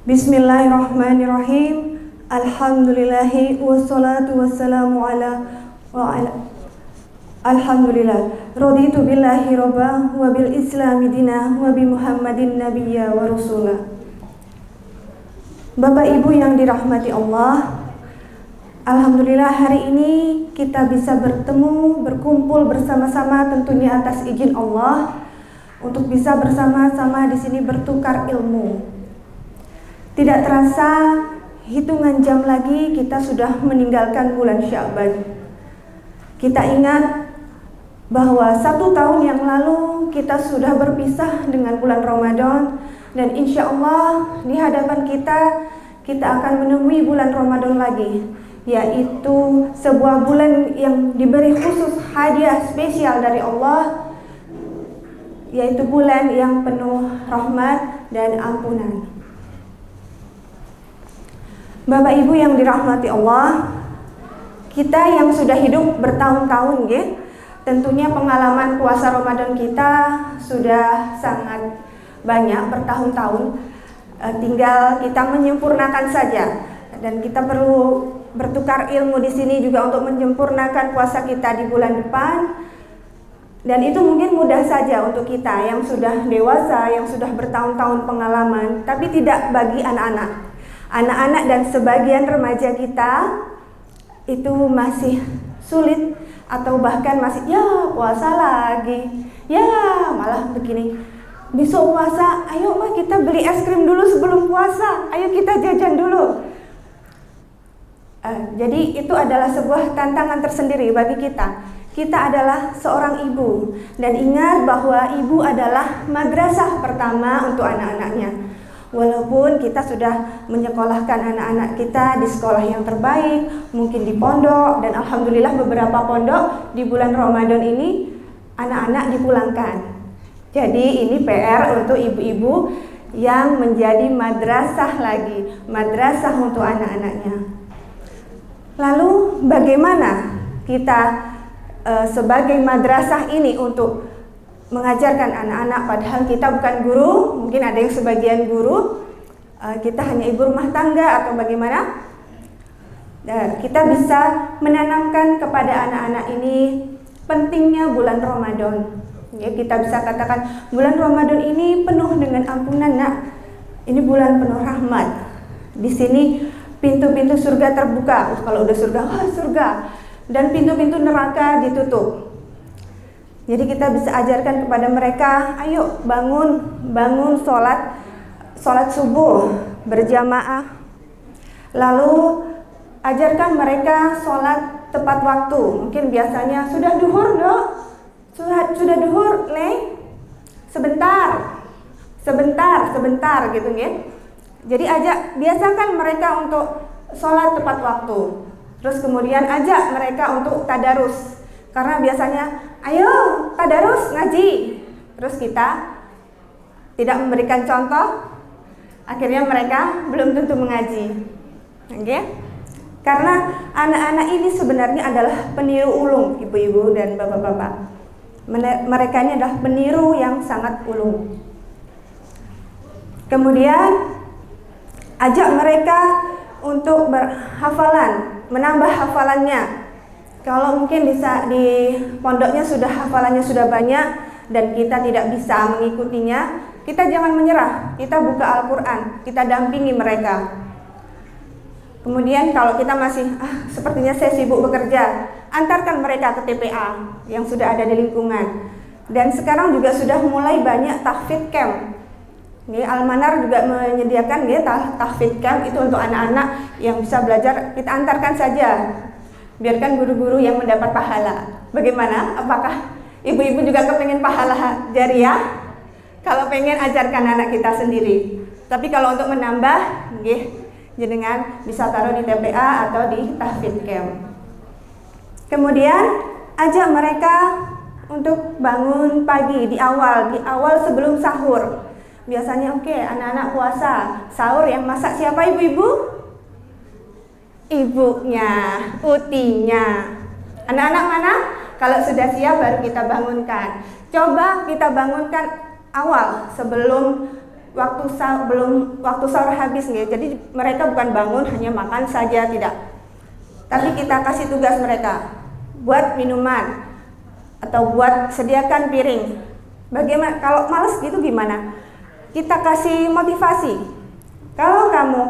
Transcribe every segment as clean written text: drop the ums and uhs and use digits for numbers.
Bismillahirrahmanirrahim. Alhamdulillahi wassalatu wassalamu ala Alhamdulillah. Raditu billahi robba wa bil islami dina wa bi Muhammadin nabiyya wa rasulah. Bapak Ibu yang dirahmati Allah, alhamdulillah hari ini kita bisa bertemu, berkumpul bersama-sama tentunya atas izin Allah untuk bisa bersama-sama di sini bertukar ilmu. Tidak terasa hitungan jam lagi kita sudah meninggalkan bulan Sya'ban. Kita ingat bahwa 1 tahun yang lalu kita sudah berpisah dengan bulan Ramadan, dan insya Allah di hadapan kita akan menemui bulan Ramadan lagi, yaitu sebuah bulan yang diberi khusus hadiah spesial dari Allah, yaitu bulan yang penuh rahmat dan ampunan. Bapak Ibu yang dirahmati Allah, kita yang sudah hidup bertahun-tahun, tentunya pengalaman puasa Ramadan kita sudah sangat banyak bertahun-tahun. Tinggal kita menyempurnakan saja, dan kita perlu bertukar ilmu di sini juga untuk menyempurnakan puasa kita di bulan depan. Dan itu mungkin mudah saja untuk kita yang sudah dewasa, yang sudah bertahun-tahun pengalaman, tapi tidak bagi anak-anak dan sebagian remaja kita itu masih sulit, atau bahkan masih puasa lagi, malah begini, besok puasa, ayo mah kita beli es krim dulu sebelum puasa, ayo kita jajan dulu. Jadi itu adalah sebuah tantangan tersendiri bagi kita. Kita adalah seorang ibu, dan ingat bahwa ibu adalah madrasah pertama untuk anak-anaknya. Walaupun kita sudah menyekolahkan anak-anak kita di sekolah yang terbaik, mungkin di pondok, dan alhamdulillah beberapa pondok di bulan Ramadan ini anak-anak dipulangkan. Jadi ini PR untuk ibu-ibu yang menjadi madrasah lagi, madrasah untuk anak-anaknya. Lalu bagaimana kita sebagai madrasah ini untuk mengajarkan anak-anak, padahal kita bukan guru, mungkin ada yang sebagian guru, kita hanya ibu rumah tangga atau bagaimana? Kita bisa menanamkan kepada anak-anak ini pentingnya bulan Ramadan. Kita bisa katakan bulan Ramadan ini penuh dengan ampunan, nak. Ini bulan penuh rahmat. Di sini pintu-pintu surga terbuka. Kalau udah surga, dan pintu-pintu neraka ditutup. Jadi kita bisa ajarkan kepada mereka, ayo bangun sholat subuh berjamaah. Lalu ajarkan mereka sholat tepat waktu. Mungkin biasanya sudah duhur, Dok. Sudah duhur, Le. Sebentar gitu ya. Jadi biasakan mereka untuk sholat tepat waktu. Terus kemudian ajak mereka untuk tadarus. Karena biasanya, ayo tadarus ngaji, terus kita tidak memberikan contoh, akhirnya mereka belum tentu mengaji. Karena anak-anak ini sebenarnya adalah peniru ulung, ibu-ibu dan bapak-bapak. Mereka ini adalah peniru yang sangat ulung. Kemudian ajak mereka untuk berhafalan, menambah hafalannya. Kalau mungkin bisa di pondoknya hafalannya sudah banyak dan kita tidak bisa mengikutinya, kita jangan menyerah. Kita buka Al-Quran, kita dampingi mereka. Kemudian kalau kita masih sepertinya saya sibuk bekerja, antarkan mereka ke TPA yang sudah ada di lingkungan. Dan sekarang juga sudah mulai banyak tahfidz camp. Al-Manar juga menyediakan tahfidz camp itu untuk anak-anak yang bisa belajar. Kita antarkan saja. Biarkan guru-guru yang mendapat pahala. Bagaimana? Apakah ibu-ibu juga kepengen pahala jariah? Kalau pengen, ajarkan anak kita sendiri. Tapi kalau untuk menambah, jenengan bisa taruh di TPA atau di tahfidz camp. Kemudian ajak mereka untuk bangun pagi di awal sebelum sahur. Biasanya anak-anak puasa, sahur yang masak siapa, ibu-ibu? Ibunya, utinya. Anak-anak mana? Kalau sudah siap baru kita bangunkan. Coba kita bangunkan awal sebelum belum waktu sahur habis nih. Jadi mereka bukan bangun hanya makan saja, tidak. Tapi kita kasih tugas mereka buat minuman atau buat sediakan piring. Bagaimana kalau malas gitu gimana? Kita kasih motivasi. Kalau kamu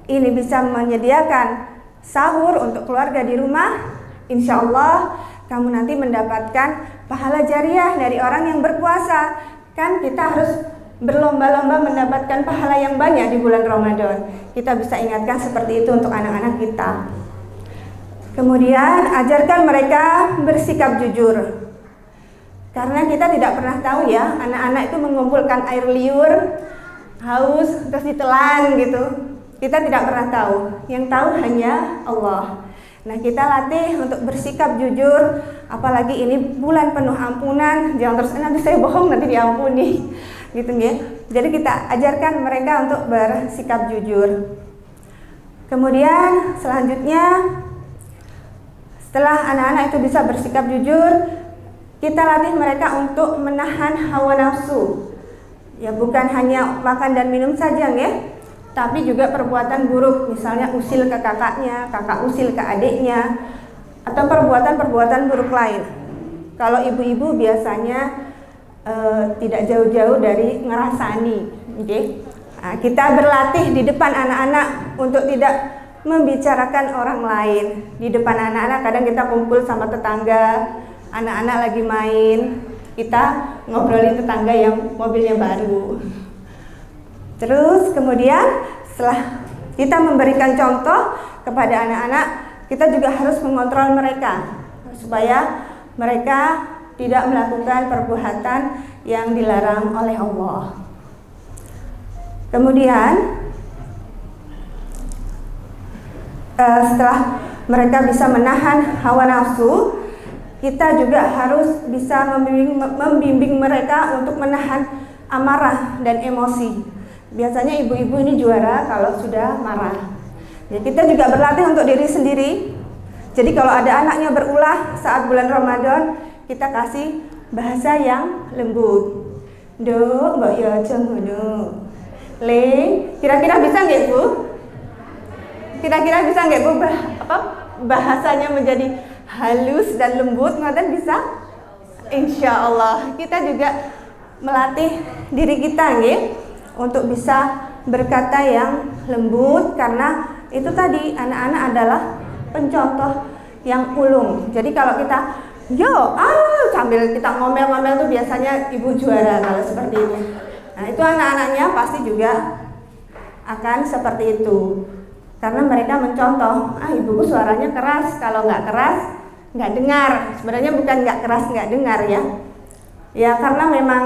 ini bisa menyediakan sahur untuk keluarga di rumah, insya Allah kamu nanti mendapatkan pahala jariah dari orang yang berpuasa. Kan kita harus berlomba-lomba mendapatkan pahala yang banyak di bulan Ramadan. Kita bisa ingatkan seperti itu untuk anak-anak kita. Kemudian ajarkan mereka bersikap jujur. Karena kita tidak pernah tahu ya, anak-anak itu mengumpulkan air liur, haus, terus ditelan gitu. Kita tidak pernah tahu. Yang tahu hanya Allah. Nah, kita latih untuk bersikap jujur, apalagi ini bulan penuh ampunan. Jangan terus nanti saya bohong nanti diampuni, gitu ya. Jadi kita ajarkan mereka untuk bersikap jujur. Kemudian selanjutnya, setelah anak-anak itu bisa bersikap jujur, kita latih mereka untuk menahan hawa nafsu. Ya, bukan hanya makan dan minum saja ya. Tapi juga perbuatan buruk, misalnya usil ke kakaknya, kakak usil ke adiknya, atau perbuatan-perbuatan buruk lain. Kalau ibu-ibu biasanya tidak jauh-jauh dari ngerasani, okay? Nah, kita berlatih di depan anak-anak untuk tidak membicarakan orang lain. Di depan anak-anak kadang kita kumpul sama tetangga, anak-anak lagi main, kita ngobrolin tetangga yang mobilnya baru. Terus kemudian setelah kita memberikan contoh kepada anak-anak, kita juga harus mengontrol mereka supaya mereka tidak melakukan perbuatan yang dilarang oleh Allah. Kemudian setelah mereka bisa menahan hawa nafsu, kita juga harus bisa membimbing mereka untuk menahan amarah dan emosi. Biasanya ibu-ibu ini juara kalau sudah marah. Ya, kita juga berlatih untuk diri sendiri. Jadi kalau ada anaknya berulah saat bulan Ramadan, kita kasih bahasa yang lembut. Do, mbak ya cenggono. Le, kira-kira bisa nggak Bu? Kira-kira bisa nggak Bu bahasanya menjadi halus dan lembut? Ngoten bisa? Insya Allah. Kita juga melatih diri kita nggih, untuk bisa berkata yang lembut, karena itu tadi anak-anak adalah pencontoh yang ulung. Jadi kalau kita sambil kita ngomel-ngomel tuh biasanya ibu juara kalau seperti ini. Nah, itu anak-anaknya pasti juga akan seperti itu. Karena mereka mencontoh, ibuku suaranya keras, kalau nggak keras nggak dengar. Sebenarnya bukan nggak keras nggak dengar ya. Ya karena memang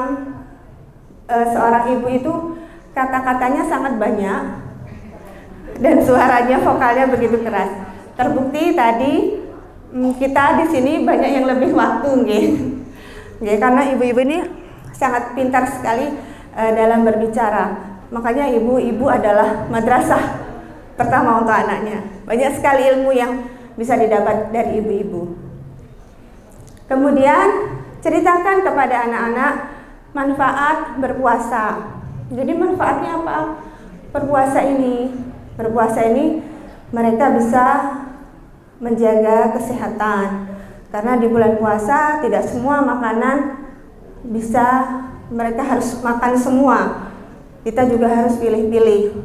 seorang ibu itu kata-katanya sangat banyak dan suaranya vokalnya begitu keras. Terbukti tadi kita di sini banyak yang lebih waktu nggih. Karena ibu-ibu ini sangat pintar sekali dalam berbicara. Makanya ibu-ibu adalah madrasah pertama untuk anaknya. Banyak sekali ilmu yang bisa didapat dari ibu-ibu. Kemudian ceritakan kepada anak-anak manfaat berpuasa. Jadi manfaatnya apa? Berpuasa ini mereka bisa menjaga kesehatan. Karena di bulan puasa tidak semua makanan bisa mereka harus makan semua. Kita juga harus pilih-pilih.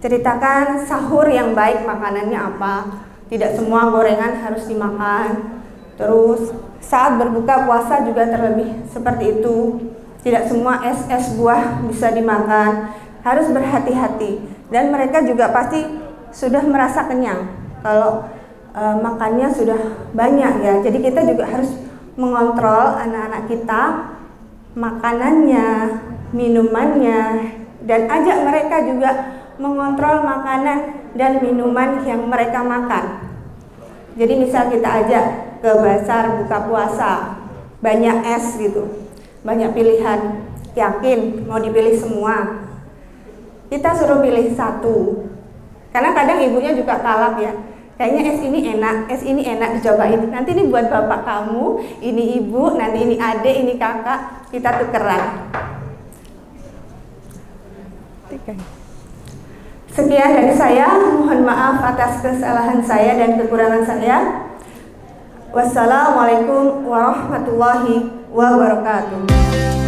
Ceritakan sahur yang baik makanannya apa. Tidak semua gorengan harus dimakan. Terus saat berbuka puasa juga terlebih seperti itu. Tidak semua es buah bisa dimakan, harus berhati-hati. Dan mereka juga pasti sudah merasa kenyang kalau makannya sudah banyak ya. Jadi kita juga harus mengontrol anak-anak kita, makanannya, minumannya, dan ajak mereka juga mengontrol makanan dan minuman yang mereka makan. Jadi misal kita ajak ke bazar buka puasa, banyak es gitu. Banyak pilihan, yakin mau dipilih semua. Kita suruh pilih satu. Karena kadang ibunya juga kalap ya. Kayaknya es ini enak dicobain. Nanti ini buat bapak kamu, ini ibu, nanti ini adik, ini kakak, kita tukeran. Sekian dari saya, mohon maaf atas kesalahan saya dan kekurangan saya. Wassalamualaikum warahmatullahi wabarakatuh.